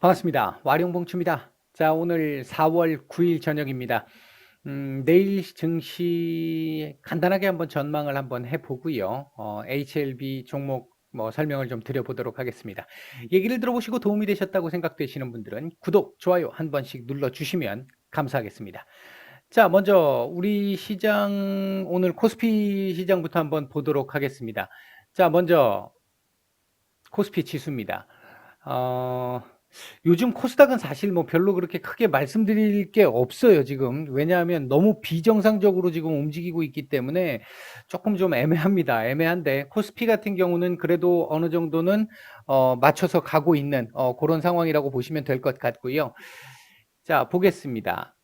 반갑습니다. 와룡봉추입니다. 자, 오늘 4월 9일 저녁입니다. 내일 증시 간단하게 한번 전망을 한번 해보고요. HLB 종목 설명을 좀 드려보도록 하겠습니다. 얘기를 들어보시고 도움이 되셨다고 생각되시는 분들은 구독, 좋아요 한 번씩 눌러주시면 감사하겠습니다. 자, 먼저 우리 시장 오늘 코스피 시장부터 한번 보도록 하겠습니다. 자, 먼저 코스피 지수입니다. 어, 요즘 코스닥은 사실 뭐 별로 그렇게 크게 말씀드릴 게 없어요, 지금. 왜냐하면 너무 비정상적으로 지금 움직이고 있기 때문에 조금 좀 애매합니다. 애매한데, 코스피 같은 경우는 그래도 어느 정도는 맞춰서 가고 있는 그런 상황이라고 보시면 될 것 같고요. 자, 보겠습니다.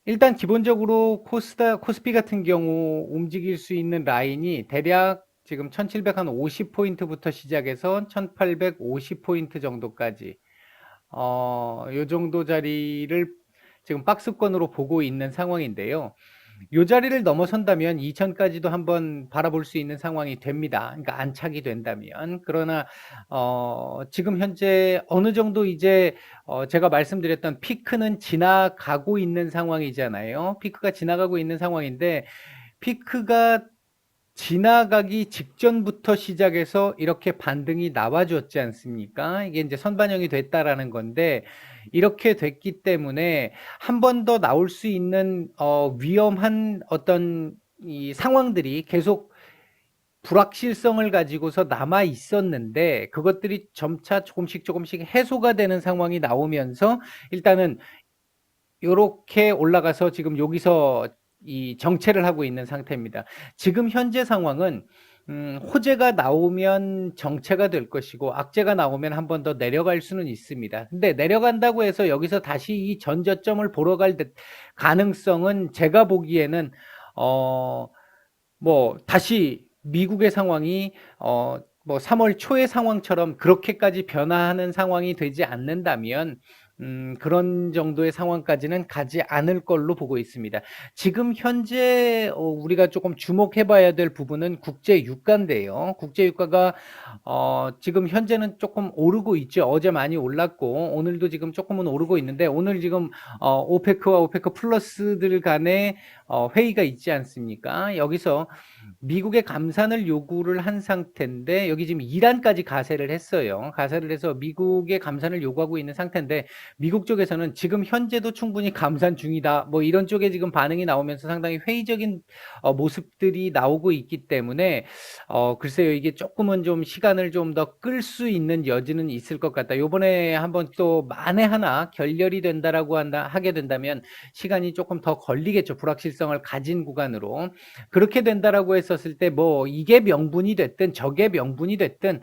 일단 기본적으로 코스피 같은 경우 움직일 수 있는 라인이 대략 지금 1750포인트부터 시작해서 1850포인트 정도까지 요 정도 자리를 지금 박스권으로 보고 있는 상황인데요. 요 자리를 넘어선다면 2000까지도 한번 바라볼 수 있는 상황이 됩니다. 그러니까 안착이 된다면. 그러나 지금 현재 어느 정도 이제 제가 말씀드렸던 피크는 지나가고 있는 상황이잖아요. 피크가 지나가고 있는 상황인데 피크가 지나가기 직전부터 시작해서 이렇게 반등이 나와줬지 않습니까? 이게 이제 선반영이 됐다라는 건데 이렇게 됐기 때문에 한 번 더 나올 수 있는 위험한 어떤 이 상황들이 계속 불확실성을 가지고서 남아 있었는데 그것들이 점차 조금씩 해소가 되는 상황이 나오면서 일단은 요렇게 올라가서 지금 여기서 이 정체를 하고 있는 상태입니다. 지금 현재 상황은 호재가 나오면 정체가 될 것이고 악재가 나오면 한 번 더 내려갈 수는 있습니다. 근데 내려간다고 해서 여기서 다시 이 전저점을 보러 갈 가능성은 제가 보기에는 다시 미국의 상황이 뭐 3월 초의 상황처럼 그렇게까지 변화하는 상황이 되지 않는다면 그런 정도의 상황까지는 가지 않을 걸로 보고 있습니다. 지금 현재 우리가 조금 주목해 봐야 될 부분은 국제 유가인데요. 국제 유가가 지금 현재는 조금 오르고 있죠. 어제 많이 올랐고 오늘도 지금 조금은 오르고 있는데 오늘 지금 오페크와 오페크 플러스들 간에 회의가 있지 않습니까? 여기서 미국의 감산을 요구를 한 상태인데 여기 지금 이란까지 가세를 했어요. 가세를 해서 미국의 감산을 요구하고 있는 상태인데 미국 쪽에서는 지금 현재도 충분히 감산 중이다. 뭐 이런 쪽에 지금 반응이 나오면서 상당히 회의적인 모습들이 나오고 있기 때문에 글쎄요. 이게 조금은 좀 시간을 좀 더 끌 수 있는 여지는 있을 것 같다. 요번에 한번 또 만에 하나 결렬이 된다라고 하게 된다면 시간이 조금 더 걸리겠죠. 불확실성을 가진 구간으로. 그렇게 된다라고 했었을 때 뭐 이게 명분이 됐든 저게 명분이 됐든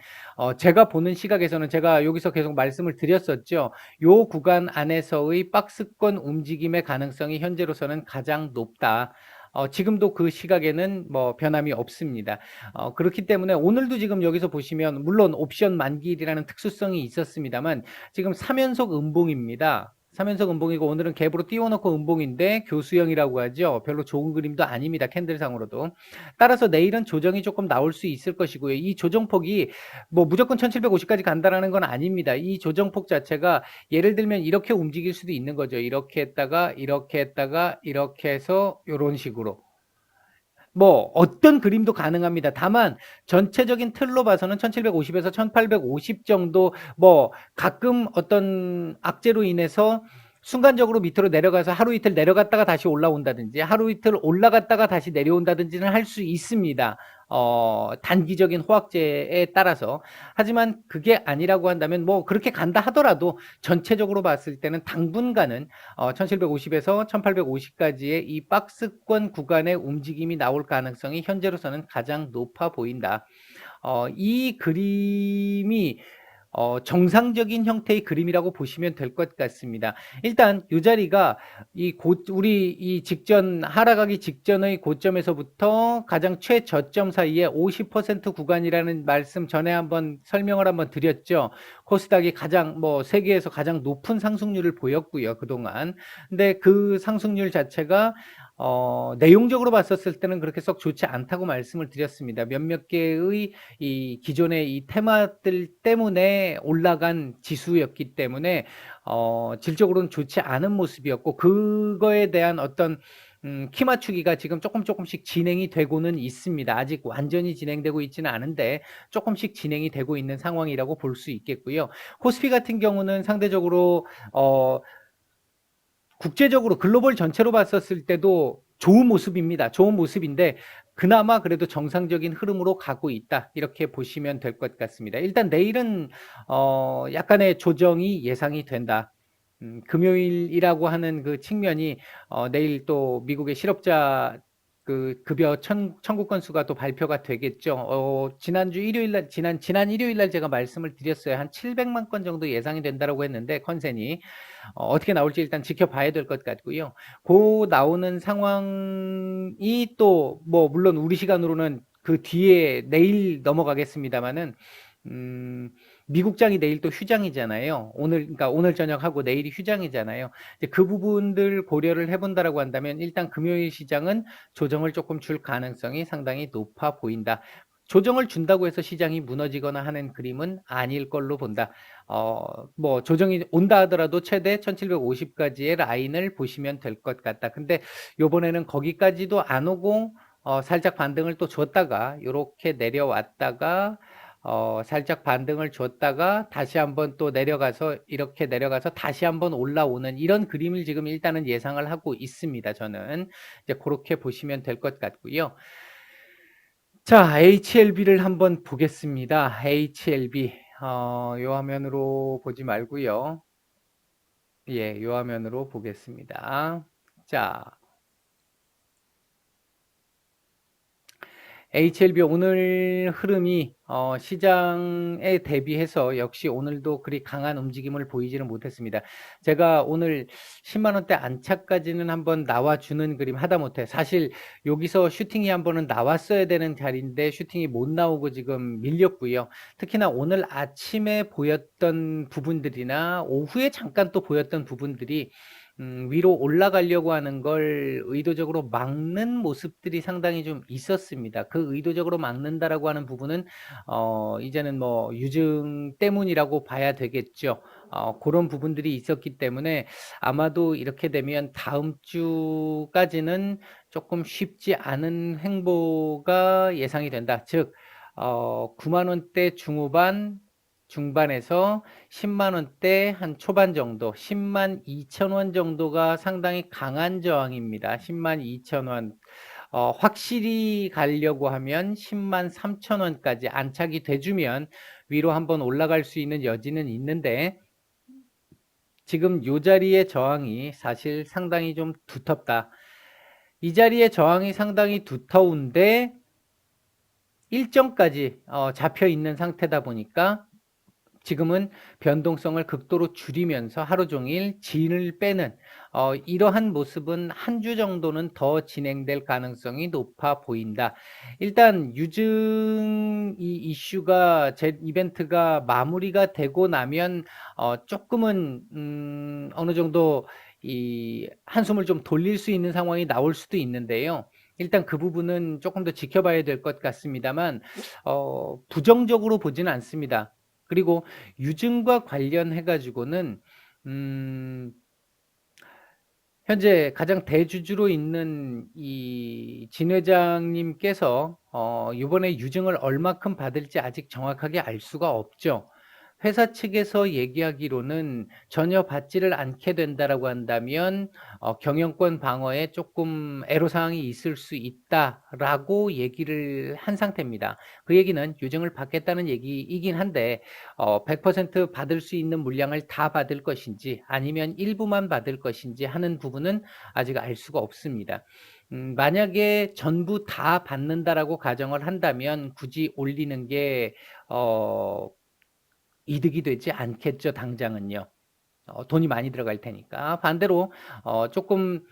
제가 보는 시각에서는 제가 여기서 계속 말씀을 드렸었죠. 요 구간 안에서의 박스권 움직임의 가능성이 현재로서는 가장 높다. 지금도 그 시각에는 뭐 변함이 없습니다. 그렇기 때문에 오늘도 지금 여기서 보시면 물론 옵션 만기일이라는 특수성이 있었습니다만 지금 3연속 음봉입니다. 3연속 음봉이고 오늘은 갭으로 띄워놓고 음봉인데 교수형이라고 하죠. 별로 좋은 그림도 아닙니다. 캔들상으로도. 따라서 내일은 조정이 조금 나올 수 있을 것이고요. 이 조정폭이 뭐 무조건 1750까지 간다라는 건 아닙니다. 이 조정폭 자체가 예를 들면 이렇게 움직일 수도 있는 거죠. 이렇게 했다가 이렇게 했다가 이렇게 해서 이런 식으로. 뭐 어떤 그림도 가능합니다. 다만 전체적인 틀로 봐서는 1750에서 1850 정도 뭐 가끔 어떤 악재로 인해서 순간적으로 밑으로 내려가서 하루 이틀 내려갔다가 다시 올라온다든지 하루 이틀 올라갔다가 다시 내려온다든지는 할 수 있습니다. 단기적인 호황제에 따라서. 하지만 그게 아니라고 한다면 뭐 그렇게 간다 하더라도 전체적으로 봤을 때는 당분간은 1750에서 1850까지의 이 박스권 구간의 움직임이 나올 가능성이 현재로서는 가장 높아 보인다. 이 그림이 정상적인 형태의 그림이라고 보시면 될 것 같습니다. 일단 이 자리가 우리 이 직전 하락하기 직전의 고점에서부터 가장 최저점 사이에 50% 구간이라는 말씀 전에 한번 설명을 한번 드렸죠. 코스닥이 가장 세계에서 가장 높은 상승률을 보였고요, 그동안. 근데 그 상승률 자체가 내용적으로 봤었을 때는 그렇게 썩 좋지 않다고 말씀을 드렸습니다. 몇몇 개의 이 기존의 이 테마들 때문에 올라간 지수였기 때문에 질적으로는 좋지 않은 모습이었고, 그거에 대한 어떤 키 맞추기가 지금 조금씩 진행이 되고는 있습니다. 아직 완전히 진행되고 있지는 않은데 조금씩 진행이 되고 있는 상황이라고 볼 수 있겠고요. 코스피 같은 경우는 상대적으로 국제적으로 글로벌 전체로 봤었을 때도 좋은 모습입니다. 좋은 모습인데 그나마 그래도 정상적인 흐름으로 가고 있다, 이렇게 보시면 될 것 같습니다. 일단 내일은 약간의 조정이 예상이 된다. 금요일이라고 하는 그 측면이 내일 또 미국의 실업자 그 급여 청구 건수가 또 발표가 되겠죠. 지난주 일요일 날 지난 일요일 날 제가 말씀을 드렸어요. 한 700만 건 정도 예상이 된다라고 했는데, 컨센이 어떻게 나올지 일단 지켜봐야 될 것 같고요. 그 나오는 상황이 또 뭐 물론 우리 시간으로는 그 뒤에 내일 넘어가겠습니다만은 미국장이 내일 또 휴장이잖아요. 그러니까 오늘 저녁하고 내일이 휴장이잖아요. 이제 그 부분들 고려를 해본다라고 한다면 일단 금요일 시장은 조정을 조금 줄 가능성이 상당히 높아 보인다. 조정을 준다고 해서 시장이 무너지거나 하는 그림은 아닐 걸로 본다. 뭐 조정이 온다 하더라도 최대 1750까지의 라인을 보시면 될 것 같다. 근데 요번에는 거기까지도 안 오고 살짝 반등을 또 줬다가 요렇게 내려왔다가 살짝 반등을 줬다가 다시 한번 또 내려가서 이렇게 내려가서 다시 한번 올라오는 이런 그림을 지금 일단은 예상을 하고 있습니다. 저는 이제 그렇게 보시면 될 것 같고요. 자, HLB를 한번 보겠습니다. HLB 요 화면으로 보지 말고요. 예, 요 화면으로 보겠습니다. 자, HLB 오늘 흐름이 시장에 대비해서 역시 오늘도 그리 강한 움직임을 보이지는 못했습니다. 제가 오늘 10만 원대 안착까지는 한번 나와주는 그림 하다못해 사실 여기서 슈팅이 한번은 나왔어야 되는 자리인데 슈팅이 못 나오고 지금 밀렸고요. 특히나 오늘 아침에 보였던 부분들이나 오후에 잠깐 또 보였던 부분들이 위로 올라가려고 하는 걸 의도적으로 막는 모습들이 상당히 좀 있었습니다. 그 의도적으로 막는다라고 하는 부분은 이제는 뭐 유증 때문이라고 봐야 되겠죠. 그런 부분들이 있었기 때문에 아마도 이렇게 되면 다음 주까지는 조금 쉽지 않은 행보가 예상이 된다. 즉 9만 원대 중반에서 10만 원대 한 초반 정도, 10만 2천 원 정도가 상당히 강한 저항입니다. 10만 2천 원. 확실히 가려고 하면 10만 3천 원까지 안착이 돼주면 위로 한번 올라갈 수 있는 여지는 있는데, 지금 이 자리의 저항이 사실 상당히 좀 두텁다. 이 자리의 저항이 상당히 두터운데 일정까지 잡혀 있는 상태다 보니까 지금은 변동성을 극도로 줄이면서 하루 종일 진을 빼는 이러한 모습은 한 주 정도는 더 진행될 가능성이 높아 보인다. 일단 유증 이 이슈가 이벤트가 마무리가 되고 나면 조금은 어느 정도 이 한숨을 좀 돌릴 수 있는 상황이 나올 수도 있는데요. 일단 그 부분은 조금 더 지켜봐야 될 것 같습니다만 부정적으로 보지는 않습니다. 그리고 유증과 관련해 가지고는 현재 가장 대주주로 있는 이 진 회장님께서 이번에 유증을 얼마큼 받을지 아직 정확하게 알 수가 없죠. 회사 측에서 얘기하기로는 전혀 받지를 않게 된다라고 한다면 경영권 방어에 조금 애로사항이 있을 수 있다라고 얘기를 한 상태입니다. 그 얘기는 유증을 받겠다는 얘기이긴 한데 100% 받을 수 있는 물량을 다 받을 것인지 아니면 일부만 받을 것인지 하는 부분은 아직 알 수가 없습니다. 만약에 전부 다 받는다라고 가정을 한다면 굳이 올리는 게 이득이 되지 않겠죠, 당장은요. 돈이 많이 들어갈 테니까. 반대로 조금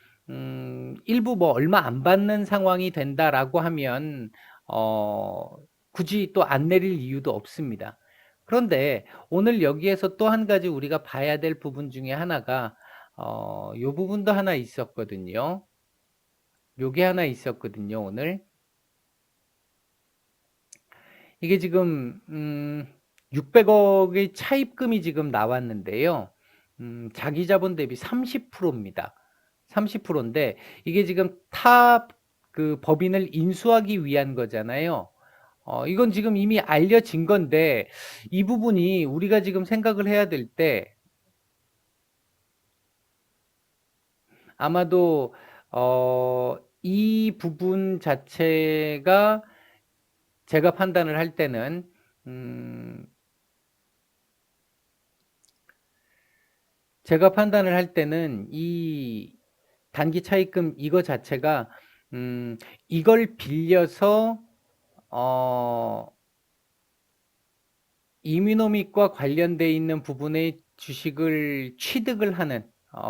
일부 뭐 얼마 안 받는 상황이 된다라고 하면 굳이 또 안 내릴 이유도 없습니다. 그런데 오늘 여기에서 또 한 가지 우리가 봐야 될 부분 중에 하나가 요 부분도 하나 있었거든요. 요게 하나 있었거든요, 오늘. 이게 지금 600억의 차입금이 지금 나왔는데요. 자기 자본 대비 30%입니다. 30%인데 이게 지금 타 그 법인을 인수하기 위한 거잖아요. 이건 지금 이미 알려진 건데 이 부분이 우리가 지금 생각을 해야 될 때 아마도 이 부분 자체가 제가 판단을 할 때는 음 제가 판단을 할 때는 이 단기 차입금 이거 자체가 이걸 빌려서 어 이뮤노믹과 관련돼 있는 부분의 주식을 취득을 하는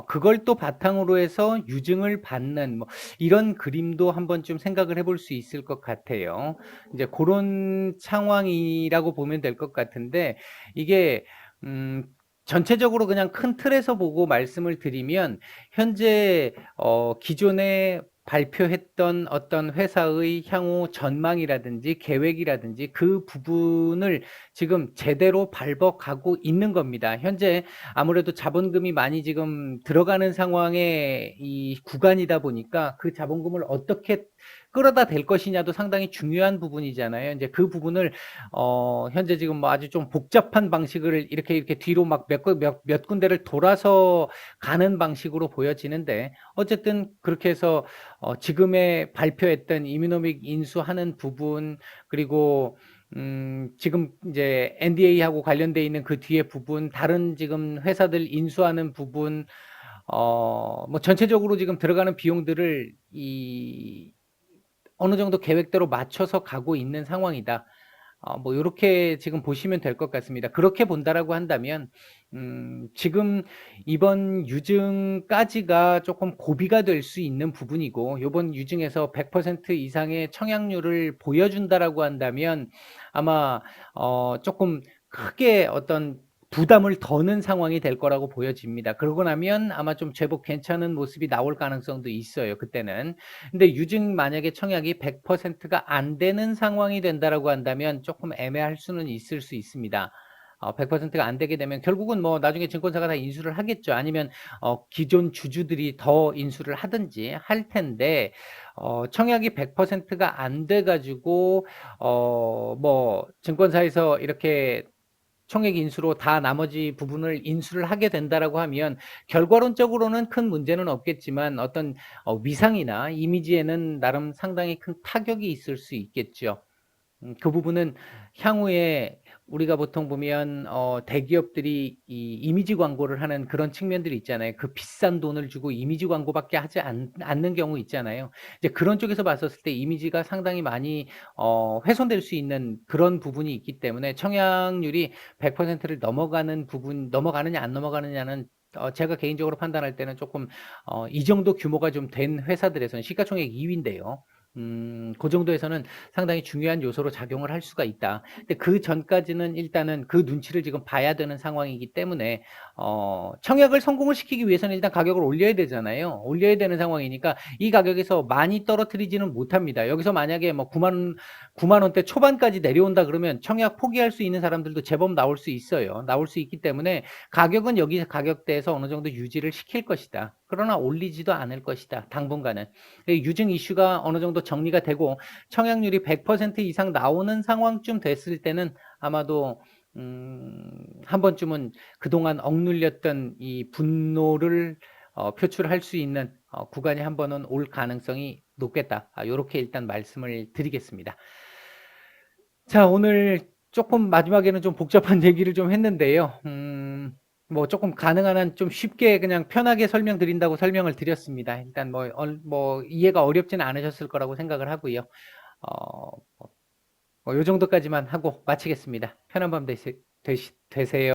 그걸 또 바탕으로 해서 유증을 받는 뭐 이런 그림도 한번 좀 생각을 해볼 수 있을 것 같아요. 이제 고런 상황이라고 보면 될 것 같은데 이게 음 전체적으로 그냥 큰 틀에서 보고 말씀을 드리면 현재 기존에 발표했던 어떤 회사의 향후 전망이라든지 계획이라든지 그 부분을 지금 제대로 밟아가고 있는 겁니다. 현재 아무래도 자본금이 많이 지금 들어가는 상황의 이 구간이다 보니까 그 자본금을 어떻게 끌어다 댈 것이냐도 상당히 중요한 부분이잖아요. 이제 그 부분을 현재 지금 뭐 아주 좀 복잡한 방식을 이렇게 뒤로 막 몇 군데를 돌아서 가는 방식으로 보여지는데 어쨌든 그렇게 해서 지금의 발표했던 이뮤노믹 인수하는 부분 그리고 지금 이제 NDA하고 관련돼 있는 그 뒤에 부분, 다른 지금 회사들 인수하는 부분, 뭐 전체적으로 지금 들어가는 비용들을 어느 정도 계획대로 맞춰서 가고 있는 상황이다. 뭐 요렇게 지금 보시면 될 것 같습니다. 그렇게 본다라고 한다면 지금 이번 유증까지가 조금 고비가 될 수 있는 부분이고 요번 유증에서 100% 이상의 청약률을 보여준다라고 한다면 아마 조금 크게 어떤 부담을 더는 상황이 될 거라고 보여집니다. 그러고 나면 아마 좀 제법 괜찮은 모습이 나올 가능성도 있어요, 그때는. 근데 유증 만약에 청약이 100%가 안 되는 상황이 된다라고 한다면 조금 애매할 수는 있을 수 있습니다. 100%가 안 되게 되면 결국은 뭐 나중에 증권사가 다 인수를 하겠죠. 아니면 기존 주주들이 더 인수를 하든지 할 텐데 청약이 100%가 안 돼 가지고 뭐 증권사에서 이렇게 총액 인수로 다 나머지 부분을 인수를 하게 된다라고 하면 결과론적으로는 큰 문제는 없겠지만 어떤 위상이나 이미지에는 나름 상당히 큰 타격이 있을 수 있겠죠. 그 부분은 향후에 우리가 보통 보면 대기업들이 이 이미지 광고를 하는 그런 측면들이 있잖아요. 그 비싼 돈을 주고 이미지 광고밖에 하지 않는 경우 있잖아요. 이제 그런 쪽에서 봤었을 때 이미지가 상당히 많이 훼손될 수 있는 그런 부분이 있기 때문에 청약률이 100%를 넘어가는 부분 넘어가느냐 안 넘어가느냐는 제가 개인적으로 판단할 때는 조금 이 정도 규모가 좀 된 회사들에서는 시가총액 2위인데요. 그 정도에서는 상당히 중요한 요소로 작용을 할 수가 있다. 근데 그 전까지는 일단은 그 눈치를 지금 봐야 되는 상황이기 때문에 청약을 성공을 시키기 위해서는 일단 가격을 올려야 되잖아요. 올려야 되는 상황이니까 이 가격에서 많이 떨어뜨리지는 못합니다. 여기서 만약에 뭐 9만 원대 초반까지 내려온다 그러면 청약 포기할 수 있는 사람들도 제법 나올 수 있어요. 나올 수 있기 때문에 가격은 여기 가격대에서 어느 정도 유지를 시킬 것이다. 그러나 올리지도 않을 것이다. 당분간은. 유증 이슈가 어느 정도 정리가 되고 청약률이 100% 이상 나오는 상황쯤 됐을 때는 아마도 한 번쯤은 그동안 억눌렸던 이 분노를 표출할 수 있는 구간이 한 번은 올 가능성이 높겠다. 요렇게 일단 말씀을 드리겠습니다. 자, 오늘 조금 마지막에는 좀 복잡한 얘기를 좀 했는데요. 뭐 조금 가능한 한 좀 쉽게 그냥 편하게 설명드린다고 설명을 드렸습니다. 일단 뭐 이해가 어렵지는 않으셨을 거라고 생각을 하고요. 요 정도까지만 하고 마치겠습니다. 편한 밤 되세요.